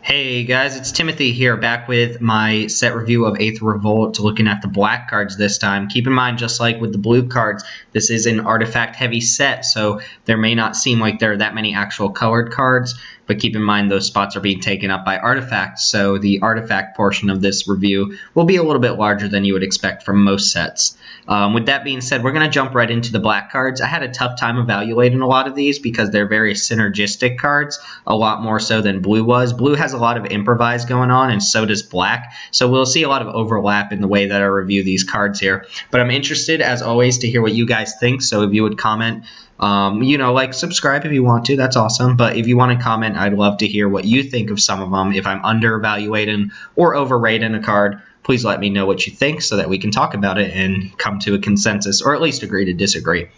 Hey guys, it's Timothy here, back with my set review of Aether Revolt, looking at the black cards this time. Keep in mind, just like with the blue cards, this is an artifact-heavy set, so there may not seem like there are that many actual colored cards, but keep in mind those spots are being taken up by artifacts, so the artifact portion of this review will be a little bit larger than you would expect from most sets. With that being said, we're going to jump right into the black cards. I had a tough time evaluating a lot of these because they're very synergistic cards, a lot more so than blue was. Blue has a lot of improvise going on, and so does black, so we'll see a lot of overlap in the way that I review these cards here. But I'm interested, as always, to hear what you guys think, so if you would comment, like, subscribe if you want to, that's awesome, but if you want to comment, I'd love to hear what you think of some of them. If I'm under-evaluating or overrating a card, please let me know what you think so that we can talk about it and come to a consensus, or at least agree to disagree.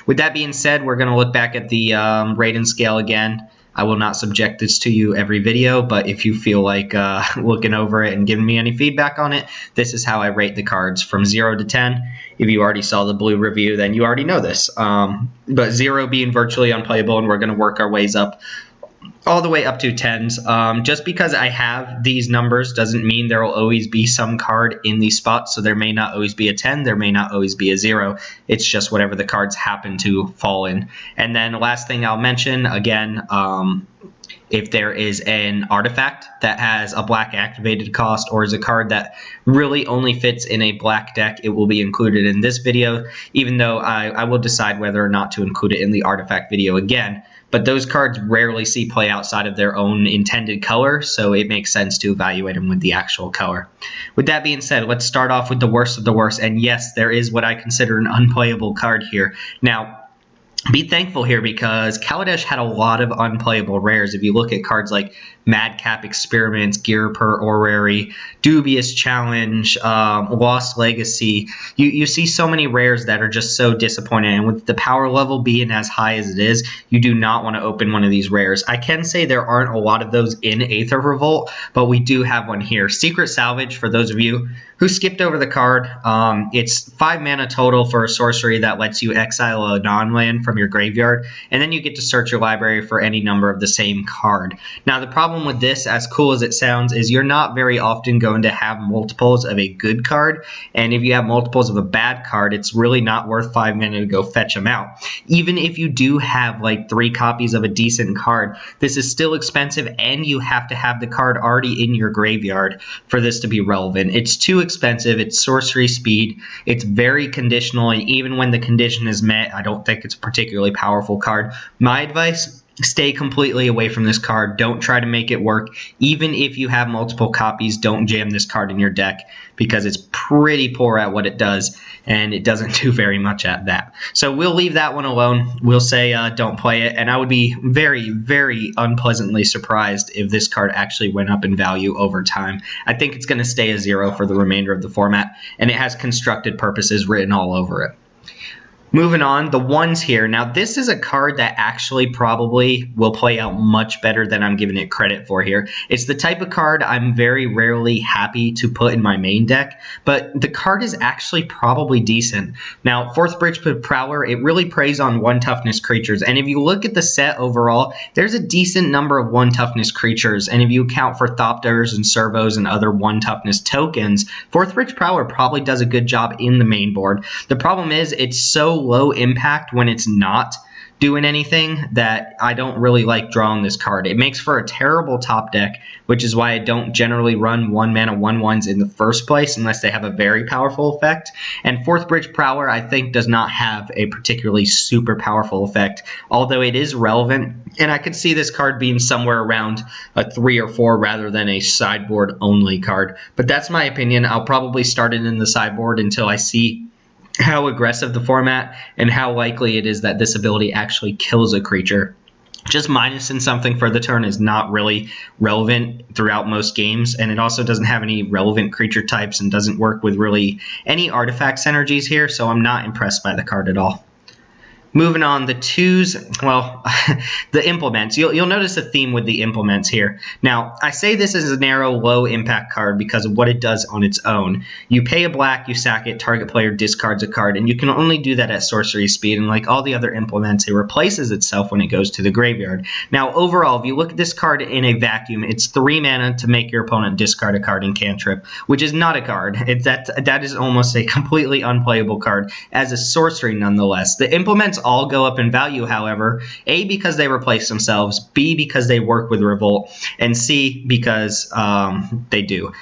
With that being said, we're going to look back at the rating scale again. I will not subject this to you every video, but if you feel like looking over it and giving me any feedback on it, this is how I rate the cards from 0 to 10. If you already saw the blue review, then you already know this. But 0 being virtually unplayable, and we're going to work our ways up all the way up to 10s. Just because I have these numbers doesn't mean there will always be some card in these spots, so there may not always be a 10, there may not always be a 0. It's just whatever the cards happen to fall in. And then the last thing I'll mention, again, if there is an artifact that has a black activated cost or is a card that really only fits in a black deck, it will be included in this video, even though I will decide whether or not to include it in the artifact video again. But those cards rarely see play outside of their own intended color, so it makes sense to evaluate them with the actual color. With that being said, let's start off with the worst of the worst, and yes, there is what I consider an unplayable card here. Now, be thankful here because Kaladesh had a lot of unplayable rares. If you look at cards like Madcap Experiments, Gear Per Orrery, Dubious Challenge, Lost Legacy, you see so many rares that are just so disappointing. And with the power level being as high as it is, you do not want to open one of these rares. I can say there aren't a lot of those in Aether Revolt, but we do have one here. Secret Salvage, for those of you who skipped over the card, it's 5 mana total for a sorcery that lets you exile a non-land from your graveyard, and then you get to search your library for any number of the same card. Now, the problem with this, as cool as it sounds, is you're not very often going to have multiples of a good card, and if you have multiples of a bad card, it's really not worth 5 mana to go fetch them out. Even if you do have like 3 copies of a decent card, this is still expensive, and you have to have the card already in your graveyard for this to be relevant. It's too expensive, it's sorcery speed, it's very conditional, and even when the condition is met, I don't think it's a particularly powerful card. My advice: stay completely away from this card. Don't try to make it work. Even if you have multiple copies, don't jam this card in your deck because it's pretty poor at what it does, and it doesn't do very much at that. So we'll leave that one alone. We'll say don't play it, and I would be very, very unpleasantly surprised if this card actually went up in value over time. I think it's going to stay a 0 for the remainder of the format, and it has constructed purposes written all over it. Moving on, the 1s here. Now, this is a card that actually probably will play out much better than I'm giving it credit for here. It's the type of card I'm very rarely happy to put in my main deck, but the card is actually probably decent. Now, 4th Bridge Prowler, it really preys on 1 toughness creatures, and if you look at the set overall, there's a decent number of 1 toughness creatures, and if you account for Thopters and Servos and other 1 toughness tokens, 4th Bridge Prowler probably does a good job in the main board. The problem is it's so low impact when it's not doing anything that I don't really like drawing this card. It makes for a terrible top deck, which is why I don't generally run 1 mana 1/1s in the first place unless they have a very powerful effect. And 4th Bridge Prowler, I think, does not have a particularly super powerful effect, although it is relevant, and I could see this card being somewhere around a 3 or 4 rather than a sideboard only card. But that's my opinion. I'll probably start it in the sideboard until I see how aggressive the format and how likely it is that this ability actually kills a creature. Just minusing something for the turn is not really relevant throughout most games, and it also doesn't have any relevant creature types and doesn't work with really any artifact synergies here, so I'm not impressed by the card at all. Moving on, the twos, well, the implements. You'll notice a theme with the implements here. Now, I say this is a narrow, low-impact card because of what it does on its own. You pay a black, you sack it, target player discards a card, and you can only do that at sorcery speed, and like all the other implements, it replaces itself when it goes to the graveyard. Now, overall, if you look at this card in a vacuum, it's 3 mana to make your opponent discard a card in cantrip, which is not a card. That is almost a completely unplayable card as a sorcery nonetheless. The implements all go up in value, however, A, because they replace themselves, B, because they work with Revolt, and C, because they do.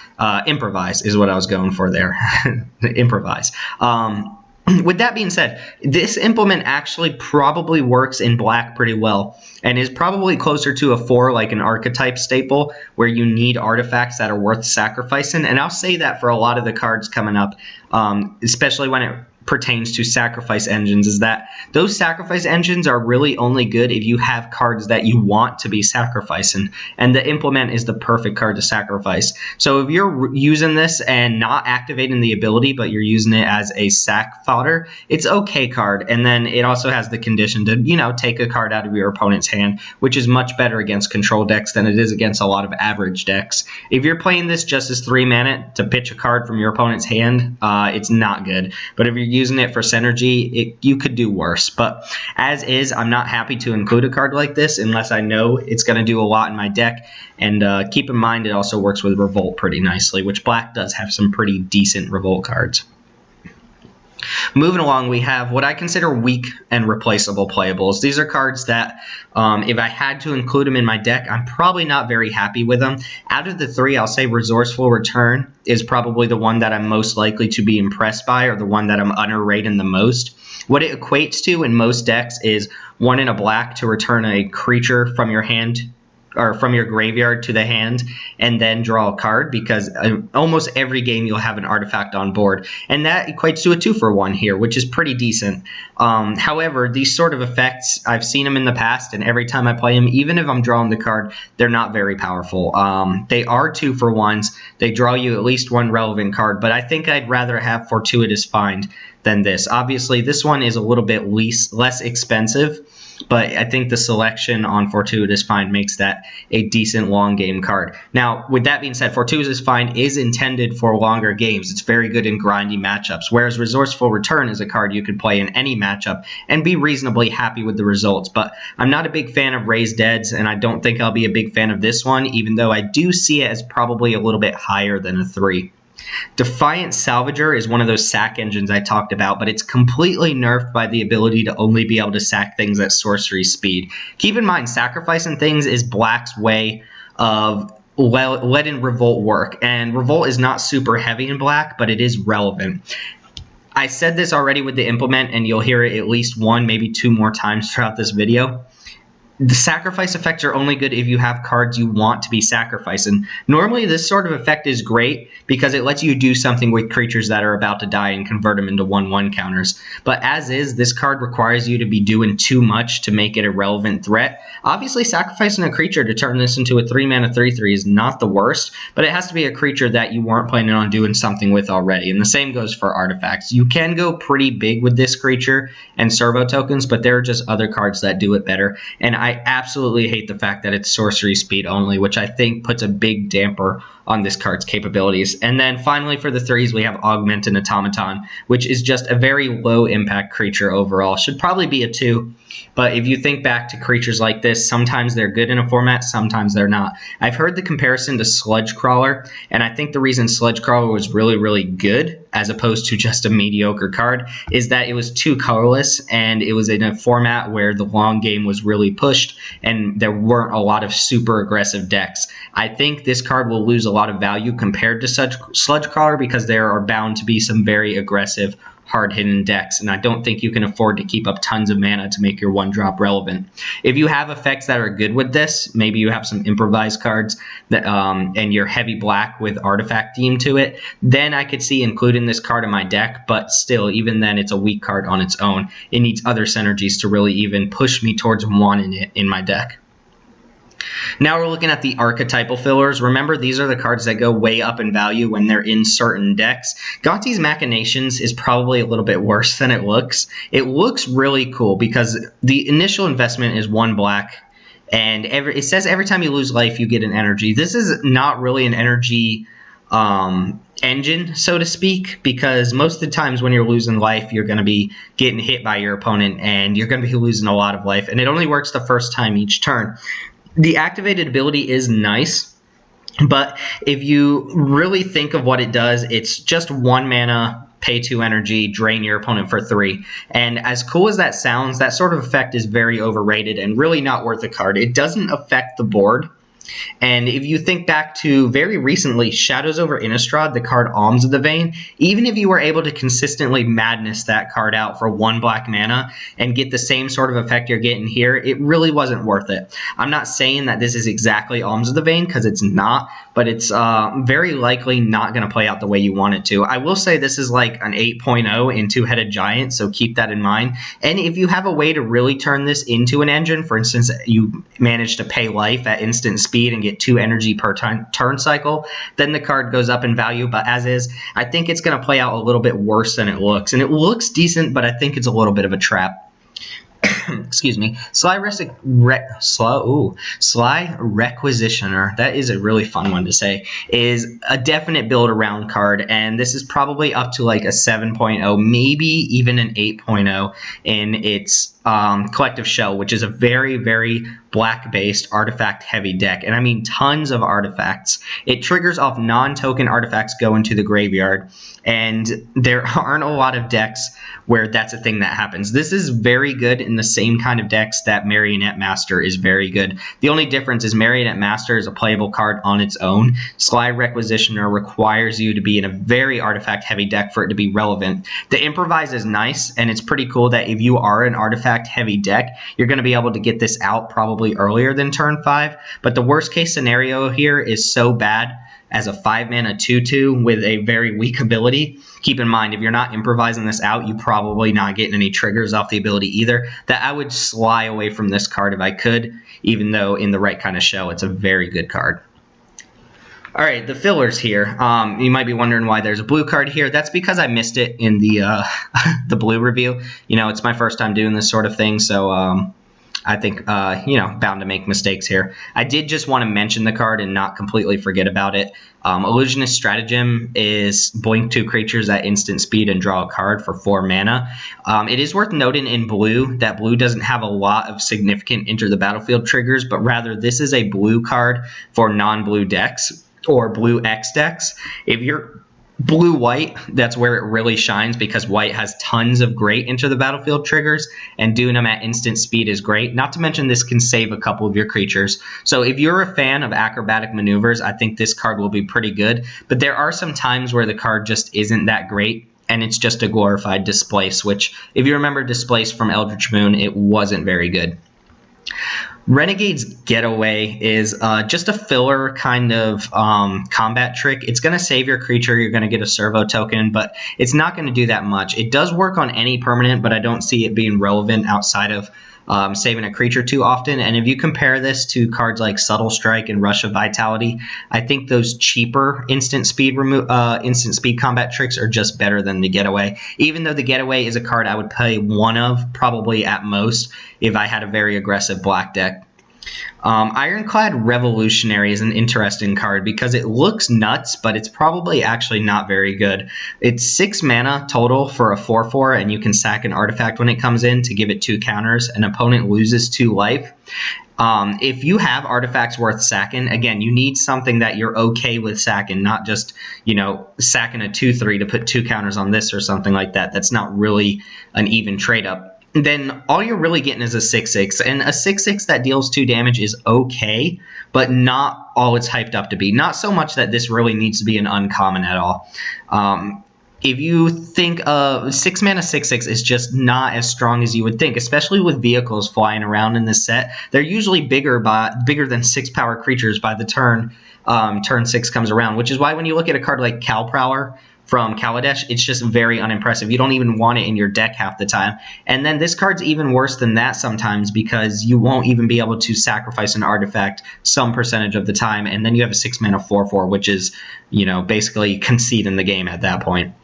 Improvise is what I was going for there. Improvise. With that being said, this implement actually probably works in black pretty well and is probably closer to a 4 like an archetype staple where you need artifacts that are worth sacrificing. And I'll say that for a lot of the cards coming up, especially when it pertains to sacrifice engines, is that those sacrifice engines are really only good if you have cards that you want to be sacrificing, and the implement is the perfect card to sacrifice. So if you're using this and not activating the ability but you're using it as a sack fodder, it's okay card. And then it also has the condition to, you know, take a card out of your opponent's hand, which is much better against control decks than it is against a lot of average decks. If you're playing this just as 3 mana to pitch a card from your opponent's hand, it's not good. But if you're using it for synergy, you could do worse. But as is, I'm not happy to include a card like this unless I know it's going to do a lot in my deck. And keep in mind, it also works with Revolt pretty nicely, which black does have some pretty decent Revolt cards. Moving along, we have what I consider weak and replaceable playables. These are cards that, if I had to include them in my deck, I'm probably not very happy with them. Out of the 3, I'll say Resourceful Return is probably the one that I'm most likely to be impressed by, or the one that I'm underrating the most. What it equates to in most decks is 1 in a black to return a creature from your hand or from your graveyard to the hand and then draw a card, because almost every game you'll have an artifact on board, and that equates to a 2-for-1 here, which is pretty decent. However, these sort of effects, I've seen them in the past, and every time I play them, even if I'm drawing the card, they're not very powerful. They are 2-for-1s. They draw you at least 1 relevant card, but I think I'd rather have Fortuitous Find than this. Obviously, this one is a little bit less expensive, but I think the selection on Fortuitous Find makes that a decent long game card. Now, with that being said, Fortuitous Find is intended for longer games. It's very good in grindy matchups, whereas Resourceful Return is a card you could play in any matchup and be reasonably happy with the results. But I'm not a big fan of Raised Deads, and I don't think I'll be a big fan of this one, even though I do see it as probably a little bit higher than a 3. Defiant Salvager is one of those sack engines I talked about, but it's completely nerfed by the ability to only be able to sack things at sorcery speed. Keep in mind, sacrificing things is black's way of letting Revolt work, and Revolt is not super heavy in black, but it is relevant. I said this already with the implement, and you'll hear it at least 1, maybe 2 more times throughout this video. The sacrifice effects are only good if you have cards you want to be sacrificing. Normally, this sort of effect is great because it lets you do something with creatures that are about to die and convert them into 1/1 counters. But as is, this card requires you to be doing too much to make it a relevant threat. Obviously, sacrificing a creature to turn this into a 3-mana 3/3 is not the worst, but it has to be a creature that you weren't planning on doing something with already. And the same goes for artifacts. You can go pretty big with this creature and servo tokens, but there are just other cards that do it better. And I absolutely hate the fact that it's sorcery speed only, which I think puts a big damper on this card's capabilities. And then finally for the 3s, we have Augmented Automaton, which is just a very low impact creature overall. Should probably be a 2, but if you think back to creatures like this, sometimes they're good in a format, sometimes they're not. I've heard the comparison to Sludge Crawler, and I think the reason Sludge Crawler was really, really good as opposed to just a mediocre card is that it was too colorless, and it was in a format where the long game was really pushed and there weren't a lot of super aggressive decks. I think this card will lose a lot of value compared to Sludge Crawler because there are bound to be some very aggressive hard-hitting decks, and I don't think you can afford to keep up tons of mana to make your 1-drop relevant. If you have effects that are good with this, maybe you have some improvised cards that, and you're heavy black with artifact theme to it, then I could see including this card in my deck, but still, even then, it's a weak card on its own. It needs other synergies to really even push me towards wanting it in my deck. Now we're looking at the archetypal fillers. Remember, these are the cards that go way up in value when they're in certain decks. Gonti's Machinations is probably a little bit worse than it looks. It looks really cool because the initial investment is 1 black, and it says every time you lose life, you get an energy. This is not really an energy engine, so to speak, because most of the times when you're losing life, you're going to be getting hit by your opponent, and you're going to be losing a lot of life, and it only works the first time each turn. The activated ability is nice, but if you really think of what it does, it's just 1 mana, pay 2 energy, drain your opponent for 3. And as cool as that sounds, that sort of effect is very overrated and really not worth a card. It doesn't affect the board. And if you think back to very recently, Shadows over Innistrad, the card Alms of the Vein, even if you were able to consistently madness that card out for 1 black mana and get the same sort of effect you're getting here, it really wasn't worth it. I'm not saying that this is exactly Alms of the Vein, because it's not, but it's very likely not going to play out the way you want it to. I will say this is like an 8.0 in Two-Headed Giant, so keep that in mind. And if you have a way to really turn this into an engine, for instance, you manage to pay life at instant speed and get 2 energy per turn cycle, then the card goes up in value. But as is, I think it's going to play out a little bit worse than it looks. And it looks decent, but I think it's a little bit of a trap. Excuse me. Sly Requisitioner, that is a really fun one to say, is a definite build around card, and this is probably up to like a 7.0, maybe even an 8.0 in its collective shell, which is a very, very black-based artifact-heavy deck, and I mean tons of artifacts. It triggers off non-token artifacts go into the graveyard, and there aren't a lot of decks where that's a thing that happens. This is very good in the same kind of decks that Marionette Master is very good. The only difference is Marionette Master is a playable card on its own. Sly Requisitioner requires you to be in a very artifact-heavy deck for it to be relevant. The Improvise is nice, and it's pretty cool that if you are an artifact-heavy deck, you're going to be able to get this out probably earlier than turn 5, but the worst-case scenario here is so bad as a 5-mana 2/2 with a very weak ability. Keep in mind, if you're not improvising this out, you're probably not getting any triggers off the ability either, that I would sly away from this card if I could, even though in the right kind of shell, it's a very good card. All right, the fillers here. You might be wondering why there's a blue card here. That's because I missed it in the the blue review. You know, it's my first time doing this sort of thing, so I think, bound to make mistakes here. I did just want to mention the card and not completely forget about it. Illusionist Stratagem is blink 2 creatures at instant speed and draw a card for 4 mana. It is worth noting in blue that blue doesn't have a lot of significant enter the battlefield triggers, but rather this is a blue card for non-blue decks or blue X decks. If you're blue-white, that's where it really shines because white has tons of great enter the battlefield triggers, and doing them at instant speed is great. Not to mention this can save a couple of your creatures. So if you're a fan of acrobatic maneuvers, I think this card will be pretty good. But there are some times where the card just isn't that great, and it's just a glorified Displace, which if you remember Displace from Eldritch Moon, it wasn't very good. Renegade's Getaway is just a filler kind of combat trick. It's going to save your creature. You're going to get a servo token, but it's not going to do that much. It does work on any permanent, but I don't see it being relevant outside of saving a creature too often. And if you compare this to cards like Subtle Strike and Rush of Vitality, I think those cheaper instant speed combat tricks are just better than the Getaway. Even though the Getaway is a card I would play one of, probably at most, if I had a very aggressive black deck. Ironclad Revolutionary is an interesting card because it looks nuts, but it's probably actually not very good. It's 6 mana total for a 4/4, and you can sack an artifact when it comes in to give it 2 counters. An opponent loses 2 life. If you have artifacts worth sacking, again, you need something that you're okay with sacking, not just, sacking a 2/3 to put 2 counters on this or something like that. That's not really an even trade up. Then all you're really getting is a 6/6, and a 6/6 that deals 2 damage is okay, but not all it's hyped up to be. Not so much that this really needs to be an uncommon at all. If you think 6 mana 6/6 is just not as strong as you would think, especially with vehicles flying around in this set. They're usually bigger than 6 power creatures by the turn 6 comes around, which is why when you look at a card like Calprowler from Kaladesh, it's just very unimpressive. You don't even want it in your deck half the time. And then this card's even worse than that sometimes because you won't even be able to sacrifice an artifact some percentage of the time, and then you have a 6-mana 4/4, which is, you know, basically conceding the game at that point.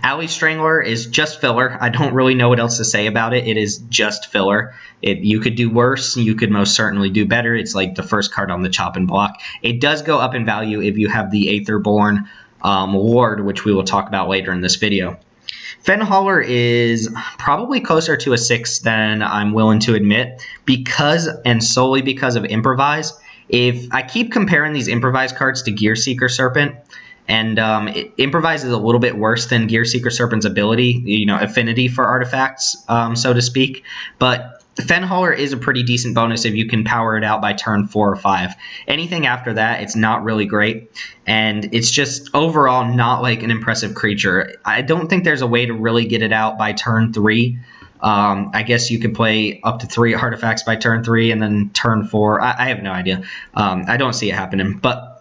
Alley Strangler is just filler. I don't really know what else to say about it. It is just filler. You could do worse. You could most certainly do better. It's like the first card on the chop and block. It does go up in value if you have the Aetherborn Ward, which we will talk about later in this video. Fenhauler is probably closer to a 6 than I'm willing to admit because, and solely because of Improvise. If I keep comparing these Improvise cards to Gearseeker Serpent, and Improvise is a little bit worse than Gearseeker Serpent's ability, you know, affinity for artifacts, so to speak. But Fenhauler is a pretty decent bonus if you can power it out by turn 4 or 5. Anything after that, it's not really great. And it's just overall not like an impressive creature. I don't think there's a way to really get it out by turn 3. I guess you could play up to 3 artifacts by turn 3 and then turn 4. I have no idea. I don't see it happening. But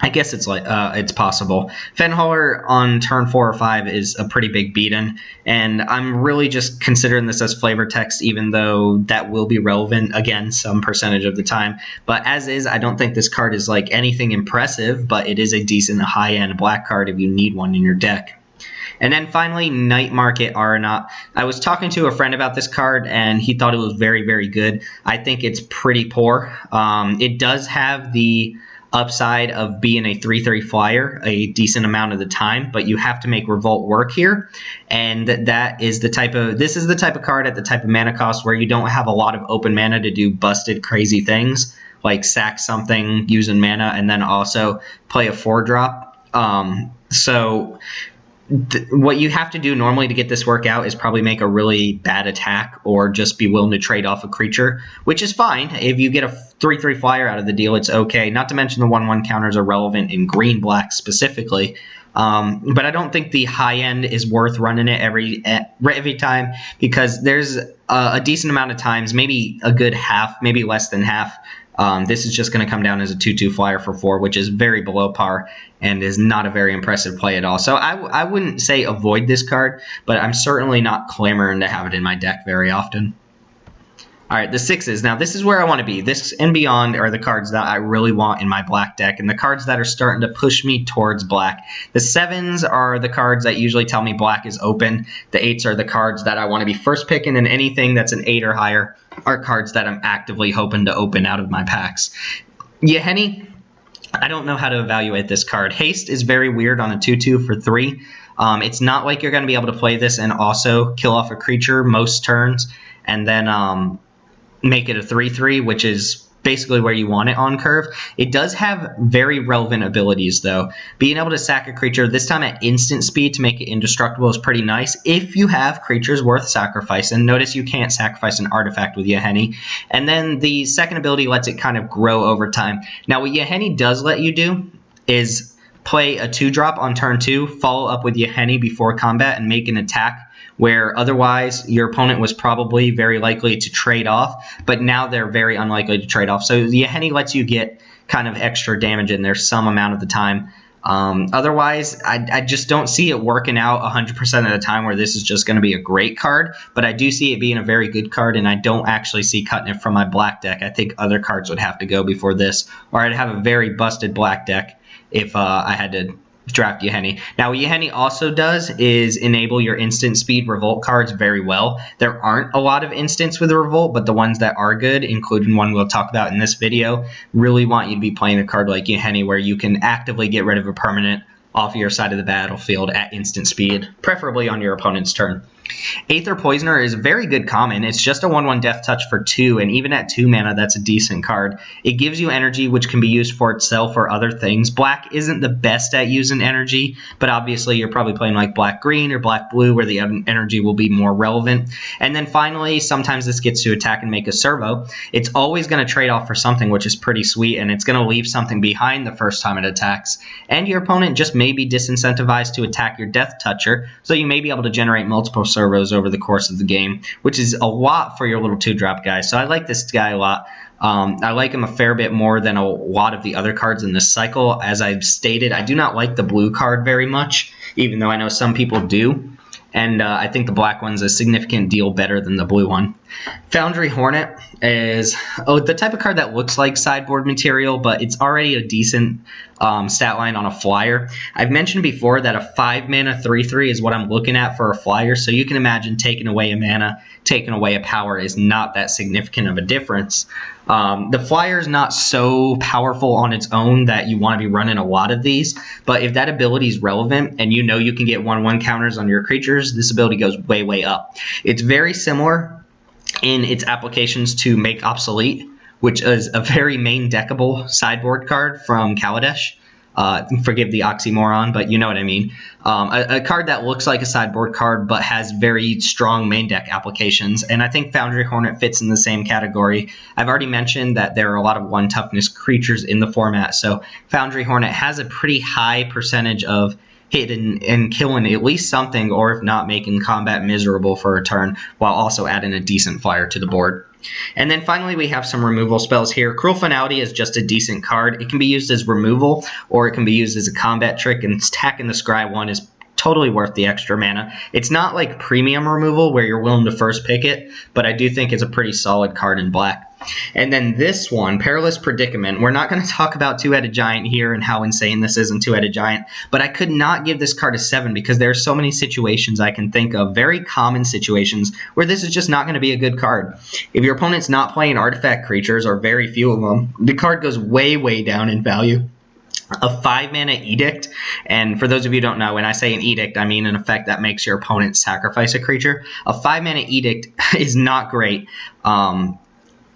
I guess it's like it's possible. Fenhauler on turn 4 or 5 is a pretty big beat-in, and I'm really just considering this as flavor text, even though that will be relevant again some percentage of the time. But as is, I don't think this card is like anything impressive, but it is a decent high-end black card if you need one in your deck. And then finally, Night Market Aeronaut. I was talking to a friend about this card, and he thought it was very, very good. I think it's pretty poor. It does have the upside of being a 3/3 flyer a decent amount of the time, but you have to make Revolt work here, and this is the type of card at the type of mana cost where you don't have a lot of open mana to do busted crazy things like sack something using mana and then also play a 4-drop. What you have to do normally to get this work out is probably make a really bad attack or just be willing to trade off a creature, which is fine. If you get a 3/3 flyer out of the deal, it's okay. Not to mention the 1/1 counters are relevant in green-black specifically. But I don't think the high end is worth running it every time because there's a decent amount of times, maybe a good half, maybe less than half, this is just going to come down as a 2/2 flyer for 4, which is very below par and is not a very impressive play at all. So I wouldn't say avoid this card, but I'm certainly not clamoring to have it in my deck very often. All right, the 6s. Now, this is where I want to be. This and beyond are the cards that I really want in my black deck and the cards that are starting to push me towards black. The 7s are the cards that usually tell me black is open. The 8s are the cards that I want to be first picking, and anything that's an 8 or higher are cards that I'm actively hoping to open out of my packs. Yahenni, I don't know how to evaluate this card. Haste is very weird on a 2/2 for 3. It's not like you're going to be able to play this and also kill off a creature most turns and then make it a 3/3, which is basically where you want it on curve. It does have very relevant abilities, though. Being able to sack a creature, this time at instant speed to make it indestructible, is pretty nice if you have creatures worth sacrificing. Notice you can't sacrifice an artifact with Yahenni. And then the second ability lets it kind of grow over time. Now, what Yahenni does let you do is play a 2-drop on turn 2, follow up with Yahenni before combat, and make an attack where otherwise your opponent was probably very likely to trade off, but now they're very unlikely to trade off. So the Yahenni lets you get kind of extra damage in there some amount of the time. Otherwise, I just don't see it working out 100% of the time where this is just going to be a great card, but I do see it being a very good card, and I don't actually see cutting it from my black deck. I think other cards would have to go before this, or I'd have a very busted black deck if I had to draft Yahenni. Now, what Yahenni also does is enable your instant speed Revolt cards very well. There aren't a lot of instants with Revolt, but the ones that are good, including one we'll talk about in this video, really want you to be playing a card like Yahenni where you can actively get rid of a permanent off your side of the battlefield at instant speed, preferably on your opponent's turn. Aether Poisoner is a very good common. It's just a 1/1 death touch for 2, and even at 2 mana, that's a decent card. It gives you energy, which can be used for itself or other things. Black isn't the best at using energy, but obviously you're probably playing like black-green or black-blue, where the energy will be more relevant. And then finally, sometimes this gets to attack and make a servo. It's always going to trade off for something, which is pretty sweet, and it's going to leave something behind the first time it attacks. And your opponent just may be disincentivized to attack your death toucher, so you may be able to generate multiple servos over the course of the game, which is a lot for your little 2-drop guy. So I like this guy a lot. I like him a fair bit more than a lot of the other cards in this cycle. As I've stated, I do not like the blue card very much, even though I know some people do. And I think the black one's a significant deal better than the blue one. Foundry Hornet is the type of card that looks like sideboard material, but it's already a decent stat line on a flyer. I've mentioned before that a 5-mana 3/3 is what I'm looking at for a flyer, so you can imagine taking away a mana, taking away a power is not that significant of a difference. The flyer is not so powerful on its own that you want to be running a lot of these, but if that ability is relevant and you know you can get 1/1 counters on your creatures, this ability goes way, way up. It's very similar in its applications to Make Obsolete, which is a very main deckable sideboard card from Kaladesh. Forgive the oxymoron, but you know what I mean. A card that looks like a sideboard card but has very strong main deck applications, and I think Foundry Hornet fits in the same category. I've already mentioned that there are a lot of 1 toughness creatures in the format, so Foundry Hornet has a pretty high percentage of hitting and killing at least something, or if not, making combat miserable for a turn, while also adding a decent flyer to the board. And then finally, we have some removal spells here. Cruel Finality is just a decent card. It can be used as removal, or it can be used as a combat trick, and stacking the Scry 1 is totally worth the extra mana. It's not like premium removal where you're willing to first pick it, but I do think it's a pretty solid card in black. And then this one, Perilous Predicament. We're not going to talk about Two-Headed Giant here and how insane this is in Two-Headed Giant, but I could not give this card a 7 because there are so many situations I can think of, very common situations, where this is just not going to be a good card. If your opponent's not playing artifact creatures, or very few of them, the card goes way, way down in value. A 5-mana Edict, and for those of you who don't know, when I say an Edict, I mean an effect that makes your opponent sacrifice a creature. A 5-mana Edict is not great,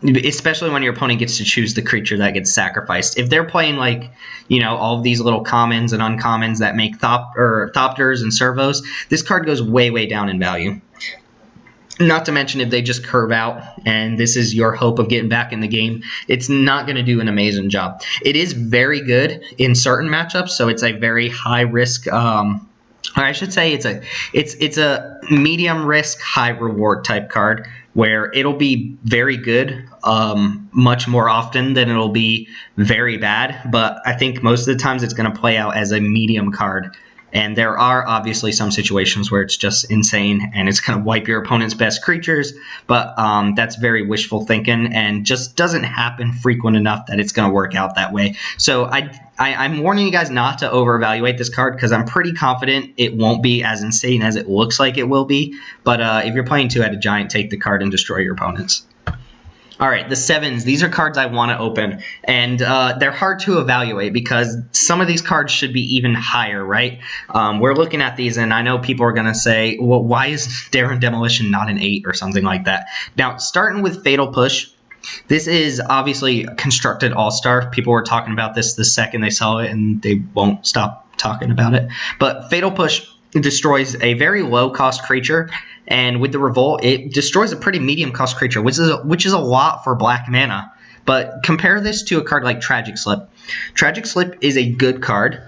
especially when your opponent gets to choose the creature that gets sacrificed. If they're playing, like, you know, all of these little commons and uncommons that make Thopters and Servos, this card goes way, way down in value. Not to mention if they just curve out and this is your hope of getting back in the game, it's not going to do an amazing job. It is very good in certain matchups, so it's a very high risk, or I should say it's a medium risk, high reward type card where it'll be very good much more often than it'll be very bad, but I think most of the times it's going to play out as a medium card. And there are obviously some situations where it's just insane and it's going to wipe your opponent's best creatures, but that's very wishful thinking and just doesn't happen frequent enough that it's going to work out that way. So I'm warning you guys not to over-evaluate this card because I'm pretty confident it won't be as insane as it looks like it will be. But if you're playing Two-Headed Giant, take the card and destroy your opponents. All right, the 7s. These are cards I want to open, and they're hard to evaluate because some of these cards should be even higher, right? We're looking at these, and I know people are going to say, well, why is Darren Demolition not an 8 or something like that? Now, starting with Fatal Push, this is obviously Constructed All-Star. People were talking about this the second they saw it, and they won't stop talking about it. But Fatal Push destroys a very low-cost creature, and with the Revolt, it destroys a pretty medium-cost creature, which is a lot for black mana. But compare this to a card like Tragic Slip. Tragic Slip is a good card.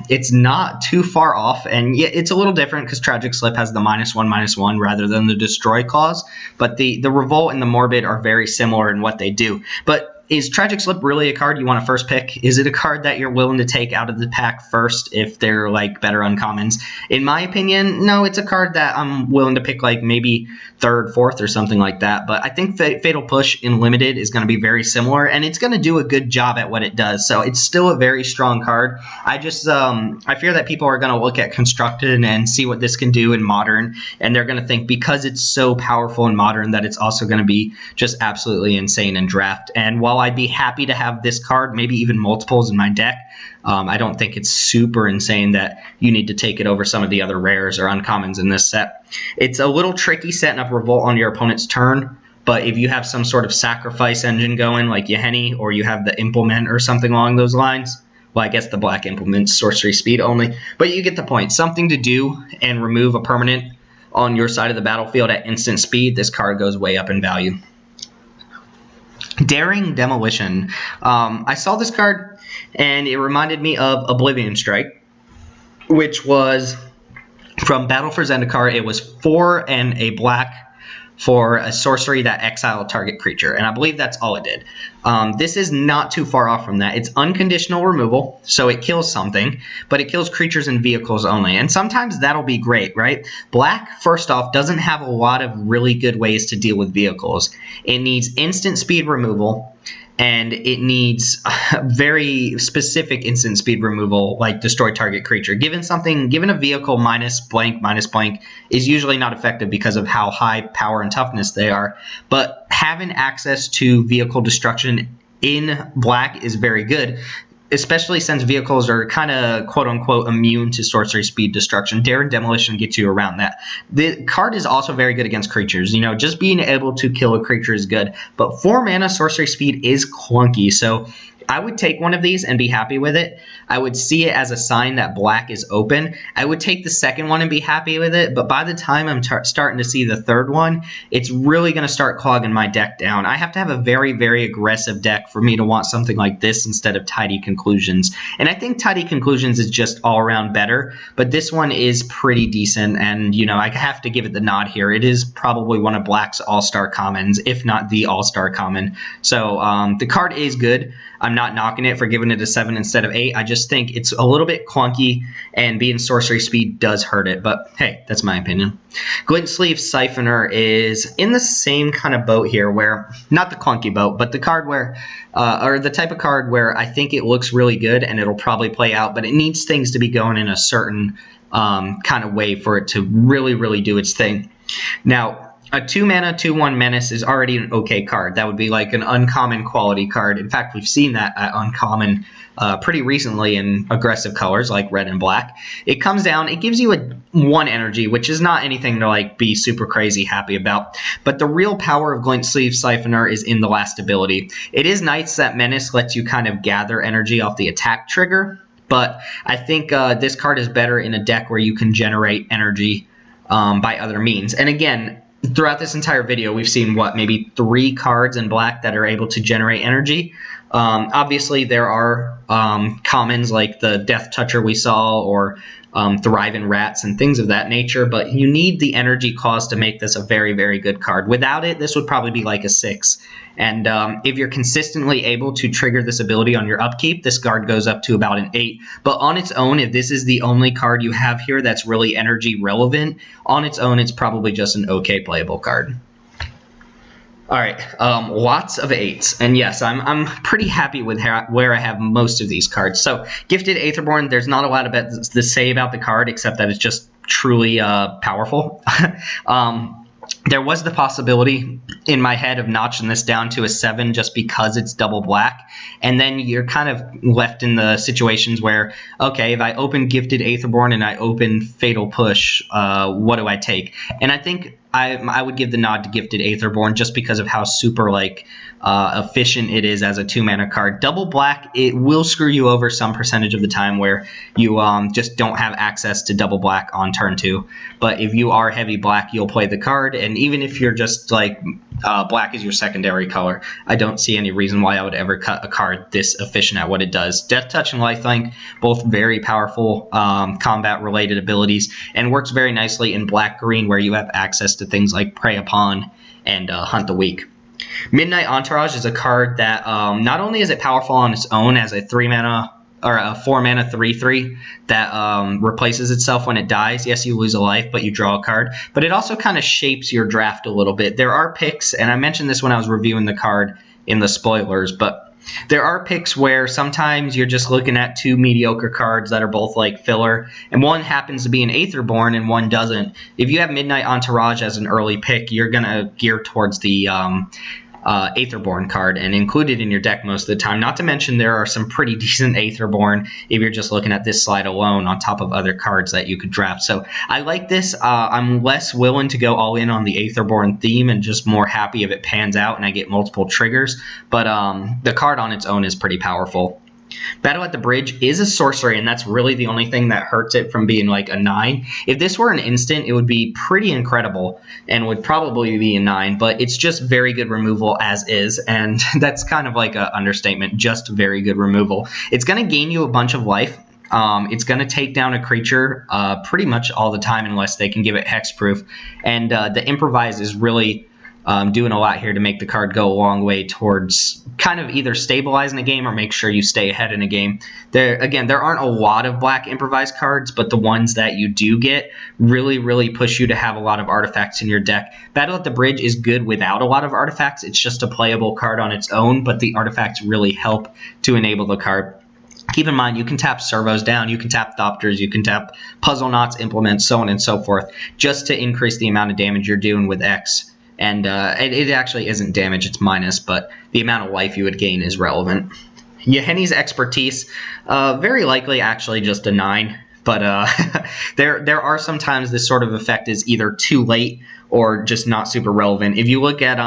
It's not too far off, and yeah, it's a little different because Tragic Slip has the -1/-1 rather than the Destroy clause. But the Revolt and the Morbid are very similar in what they do. But is Tragic Slip really a card you want to first pick? Is it a card that you're willing to take out of the pack first if they're like better uncommons? In my opinion, no, it's a card that I'm willing to pick like maybe 3rd, 4th or something like that. But I think Fatal Push in Limited is going to be very similar, and it's going to do a good job at what it does. So it's still a very strong card. I just I fear that people are going to look at Constructed and see what this can do in Modern, and they're going to think because it's so powerful in Modern that it's also going to be just absolutely insane in Draft. And while I'd be happy to have this card, maybe even multiples in my deck, I don't think it's super insane that you need to take it over some of the other rares or uncommons in this set. It's a little tricky setting up Revolt on your opponent's turn, but if you have some sort of sacrifice engine going like Yahenni, or you have the Implement or something along those lines, well, I guess the black Implement's sorcery speed only, but you get the point. Something to do and remove a permanent on your side of the battlefield at instant speed, this card goes way up in value. Daring Demolition. I saw this card, and it reminded me of Oblivion Strike, which was from Battle for Zendikar. It was 4 and a black for a sorcery that exiled target creature, and I believe that's all it did. This is not too far off from that. It's unconditional removal, so it kills something, but it kills creatures and vehicles only, and sometimes that'll be great, right? Black, first off, doesn't have a lot of really good ways to deal with vehicles. It needs instant speed removal, and it needs very specific instant speed removal, like destroy target creature. Given a vehicle minus blank is usually not effective because of how high power and toughness they are. But having access to vehicle destruction in black is very good, especially since vehicles are kind of quote-unquote immune to sorcery speed destruction. Daring Demolition gets you around that. The card is also very good against creatures. You know, just being able to kill a creature is good, but 4 mana sorcery speed is clunky, so I would take one of these and be happy with it. I would see it as a sign that black is open. I would take the second one and be happy with it, but by the time I'm starting to see the third one, it's really going to start clogging my deck down. I have to have a very, very aggressive deck for me to want something like this instead of Tidy Conclusions. And I think Tidy Conclusions is just all around better, but this one is pretty decent, and you know, I have to give it the nod here. It is probably one of black's all-star commons, if not the all-star common. So the card is good. I'm not knocking it for giving it a 7 instead of 8. I just think it's a little bit clunky, and being sorcery speed does hurt it. But hey, that's my opinion. Glint Sleeve Siphoner is in the same kind of boat here, where not the clunky boat, but the card where, or the type of card where I think it looks really good and it'll probably play out, but it needs things to be going in a certain kind of way for it to really, really do its thing. Now, a 2-mana, 2/1 Menace is already an okay card. That would be like an uncommon quality card. In fact, we've seen that at uncommon pretty recently in aggressive colors like red and black. It comes down, it gives you a 1 energy, which is not anything to like be super crazy happy about. But the real power of Glint Sleeve Siphoner is in the last ability. It is nice that Menace lets you kind of gather energy off the attack trigger, but I think this card is better in a deck where you can generate energy by other means. And again, throughout this entire video, we've seen, maybe 3 cards in black that are able to generate energy. Obviously, there are commons like the Death Toucher we saw, or Thriving Rats and things of that nature, but you need the energy cost to make this a very, very good card. Without it, this would probably be like a 6. And if you're consistently able to trigger this ability on your upkeep, this card goes up to about an 8. But on its own, if this is the only card you have here that's really energy relevant, on its own, it's probably just an okay playable card. All right, lots of 8s, and yes, I'm pretty happy with where I have most of these cards. So, Gifted Aetherborn, there's not a lot to say about the card except that it's just truly powerful. There was the possibility in my head of notching this down to a 7 just because it's double black, and then you're kind of left in the situations where, okay, if I open Gifted Aetherborn and I open Fatal Push, what do I take? And I think I would give the nod to Gifted Aetherborn just because of how super efficient it is as a 2-mana card. Double black, it will screw you over some percentage of the time where you just don't have access to double black on turn 2. But if you are heavy black, you'll play the card, and even if you're just like black is your secondary color, I don't see any reason why I would ever cut a card this efficient at what it does. Death Touch and Lifelink, both very powerful combat-related abilities, and works very nicely in black-green where you have access to things like Prey Upon and Hunt the Weak. Midnight Entourage is a card that not only is it powerful on its own as a 3-mana or a 4-mana 3/3 that replaces itself when it dies. Yes, you lose a life, but you draw a card. But it also kind of shapes your draft a little bit. There are picks, and I mentioned this when I was reviewing the card in the spoilers, but there are picks where sometimes you're just looking at 2 mediocre cards that are both like filler, and one happens to be an Aetherborn and one doesn't. If you have Midnight Entourage as an early pick, you're going to gear towards the Aetherborn card and include it in your deck most of the time. Not to mention there are some pretty decent Aetherborn if you're just looking at this slide alone on top of other cards that you could draft. So I like this. I'm less willing to go all in on the Aetherborn theme and just more happy if it pans out and I get multiple triggers. But the card on its own is pretty powerful. Battle at the Bridge is a sorcery, and that's really the only thing that hurts it from being like a 9. If this were an instant, it would be pretty incredible and would probably be a 9, but it's just very good removal as is, and that's kind of like an understatement, just very good removal. It's going to gain you a bunch of life. It's going to take down a creature pretty much all the time unless they can give it hexproof. And the Improvise is really doing a lot here to make the card go a long way towards kind of either stabilizing a game or make sure you stay ahead in a game. There aren't a lot of black Improvise cards, but the ones that you do get really push you to have a lot of artifacts in your deck. Battle at the Bridge is good without a lot of artifacts. It's just a playable card on its own, but the artifacts really help to enable the card. Keep in mind, you can tap servos down, you can tap Thopters, you can tap Puzzle Knots, Implements, so on and so forth, just to increase the amount of damage you're doing with X. And it actually isn't damage, it's minus, but the amount of life you would gain is relevant. Yahenni's Expertise, very likely actually just a 9, but there are sometimes this sort of effect is either too late or just not super relevant. If you look at,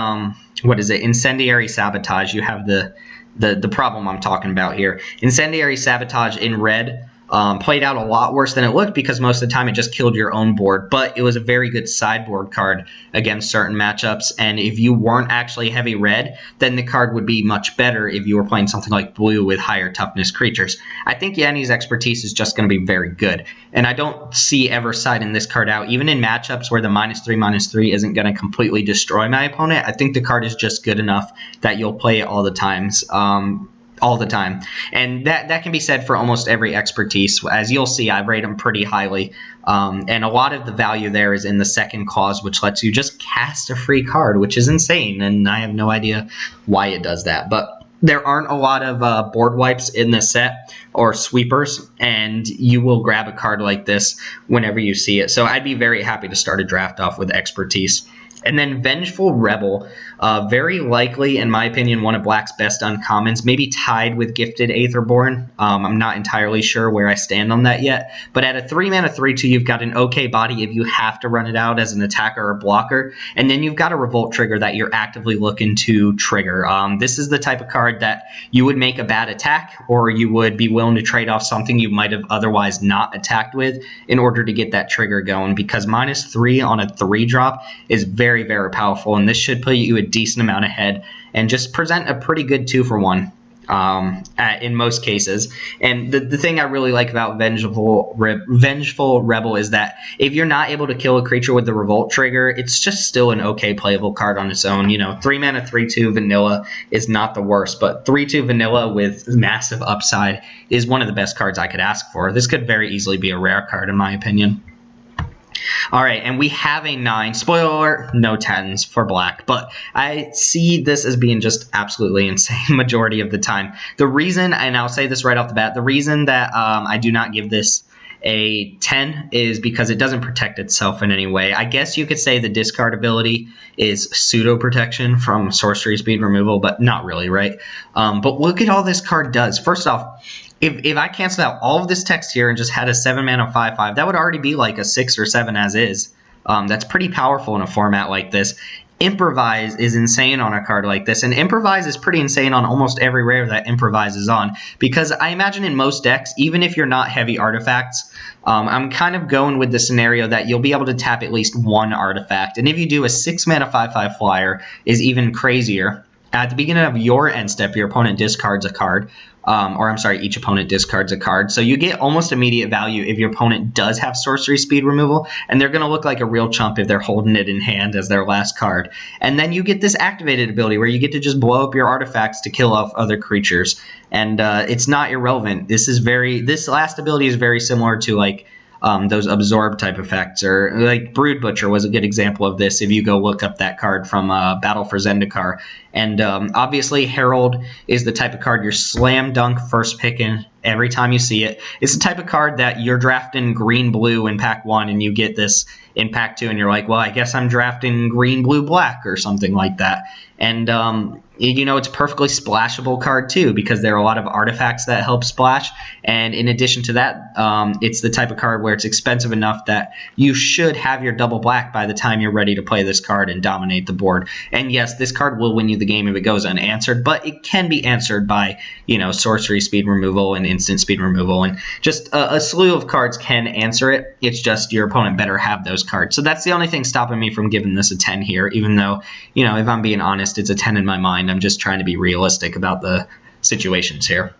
Incendiary Sabotage, you have the problem I'm talking about here. Incendiary Sabotage in red played out a lot worse than it looked because most of the time it just killed your own board, but it was a very good sideboard card against certain matchups, and if you weren't actually heavy red, then the card would be much better if you were playing something like blue with higher toughness creatures. I think Yahenni's Expertise is just going to be very good, and I don't see ever siding this card out, even in matchups where the -3/-3 isn't going to completely destroy my opponent. I think the card is just good enough that you'll play it all the time. And that can be said for almost every Expertise. As you'll see, I rate them pretty highly, and a lot of the value there is in the second clause, which lets you just cast a free card, which is insane, and I have no idea why it does that. But there aren't a lot of board wipes in this set, or sweepers, and you will grab a card like this whenever you see it. So I'd be very happy to start a draft off with Expertise. And then Vengeful Rebel, very likely, in my opinion, one of Black's best uncommons, maybe tied with Gifted Aetherborn. I'm not entirely sure where I stand on that yet. But at a 3-mana 3/2, you've got an okay body if you have to run it out as an attacker or blocker. And then you've got a Revolt trigger that you're actively looking to trigger. This is the type of card that you would make a bad attack, or you would be willing to trade off something you might have otherwise not attacked with in order to get that trigger going, because -3 on a 3-drop is very powerful, and this should put you a decent amount ahead and just present a pretty good 2-for-1 in most cases. And the thing I really like about Vengeful Rebel is that if you're not able to kill a creature with the Revolt trigger, it's just still an okay playable card on its own. 3-mana 3/2 vanilla is not the worst, but 3/2 vanilla with massive upside is one of the best cards I could ask for. This could very easily be a rare card in my opinion. All right, and we have a 9. Spoiler alert, no 10s for Black, but I see this as being just absolutely insane majority of the time. The reason, and I'll say this right off the bat, the reason that I do not give this a 10 is because it doesn't protect itself in any way. I guess you could say the discard ability is pseudo protection from sorcery speed removal, but not really, right? But look at all this card does. First off, if I cancel out all of this text here and just had a 7-mana 5/5, that would already be like a 6 or 7 as is. That's pretty powerful in a format like this. Improvise is insane on a card like this, and Improvise is pretty insane on almost every rare that Improvise is on, because I imagine in most decks, even if you're not heavy artifacts, I'm kind of going with the scenario that you'll be able to tap at least one artifact, and if you do, a 6-mana 5/5 flyer is even crazier. At the beginning of your end step, your opponent discards a card, each opponent discards a card. So you get almost immediate value if your opponent does have sorcery speed removal, and they're going to look like a real chump if they're holding it in hand as their last card. And then you get this activated ability where you get to just blow up your artifacts to kill off other creatures. And it's not irrelevant. This last ability is very similar to like those absorb type effects, or like Brood Butcher was a good example of this if you go look up that card from Battle for Zendikar. And obviously Herald is the type of card you're slam dunk first picking every time you see it. It's the type of card that you're drafting green-blue in pack 1 and you get this in pack 2 and you're like, well, I guess I'm drafting green-blue-black or something like that. And it's a perfectly splashable card too, because there are a lot of artifacts that help splash, and in addition to that, it's the type of card where it's expensive enough that you should have your double black by the time you're ready to play this card and dominate the board. And yes, this card will win you the game if it goes unanswered, but it can be answered by sorcery speed removal and instant speed removal, and just a slew of cards can answer it. It's just your opponent better have those cards. So that's the only thing stopping me from giving this a 10 here, even though if I'm being honest, it's a 10 in my mind. I'm just trying to be realistic about the situations here.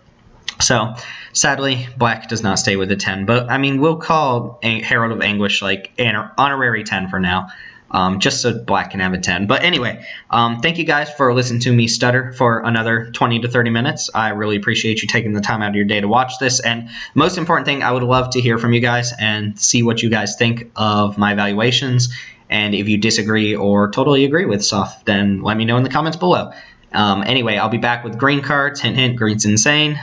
So, sadly, black does not stay with a 10. But, I mean, we'll call Herald of Anguish like an honorary 10 for now. Just so black can have a 10. But anyway, thank you guys for listening to me stutter for another 20 to 30 minutes. I really appreciate you taking the time out of your day to watch this. And most important thing, I would love to hear from you guys and see what you guys think of my evaluations. And if you disagree or totally agree with stuff, then let me know in the comments below. Anyway, I'll be back with green cards. Hint, hint, green's insane,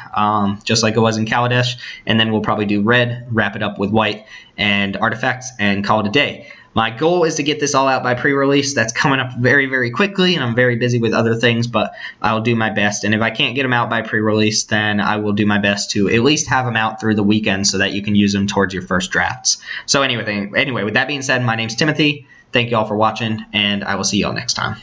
just like it was in Kaladesh. And then we'll probably do red, wrap it up with white and artifacts, and call it a day. My goal is to get this all out by pre-release. That's coming up very, very quickly, and I'm very busy with other things, but I'll do my best. And if I can't get them out by pre-release, then I will do my best to at least have them out through the weekend so that you can use them towards your first drafts. So anyway, with that being said, my name's Timothy. Thank you all for watching, and I will see you all next time.